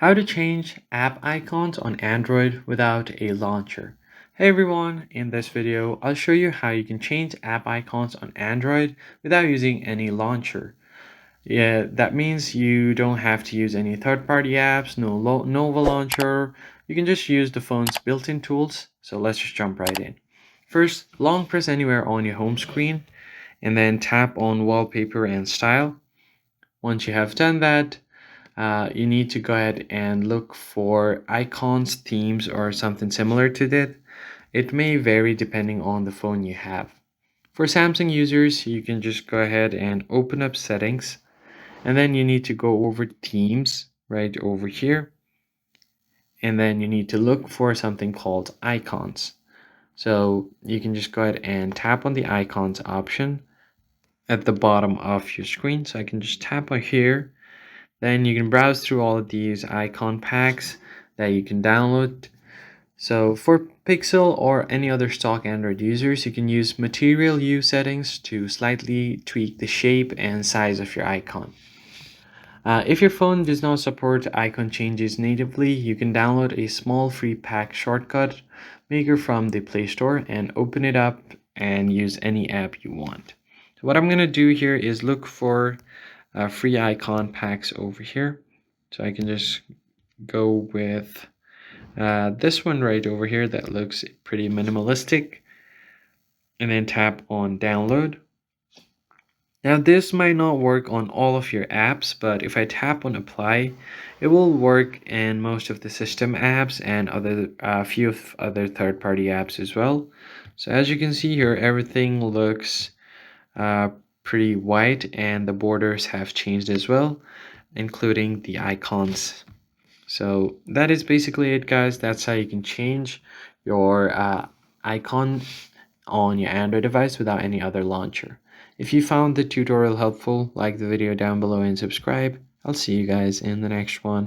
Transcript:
How to change app icons on Android without a launcher. Hey everyone, in this video I'll show you how you can change app icons on Android without using any launcher. Yeah, that means you don't have to use any third-party apps, no Nova launcher. You can just use the phone's built-in tools. So let's just jump right in. First, long press anywhere on your home screen and then tap on wallpaper and style. Once you have done that, you need to go ahead and look for icons, themes, or something similar to that. It may vary depending on the phone you have. For Samsung users, you can just go ahead and open up settings, and then you need to go over themes right over here, and then you need to look for something called icons. So you can just go ahead and tap on the icons option at the bottom of your screen. So I can just tap on here. Then you can browse through all of these icon packs that you can download. So for Pixel or any other stock Android users, you can use Material U settings to slightly tweak the shape and size of your icon. If your phone does not support icon changes natively, you can download a small free pack shortcut maker from the Play Store and open it up and use any app you want. So what I'm going to do here is look for free icon packs over here. So I can just go with this one right over here that looks pretty minimalistic, and then tap on download. Now this might not work on all of your apps, but if I tap on apply, it will work in most of the system apps and a few of other third-party apps as well. So as you can see here, everything looks uh, pretty white and the borders have changed as well, including the icons. So that is basically it, guys. That's how you can change your icon on your Android device without any other launcher. If you found the tutorial helpful, like the video down below and subscribe. I'll see you guys in the next one.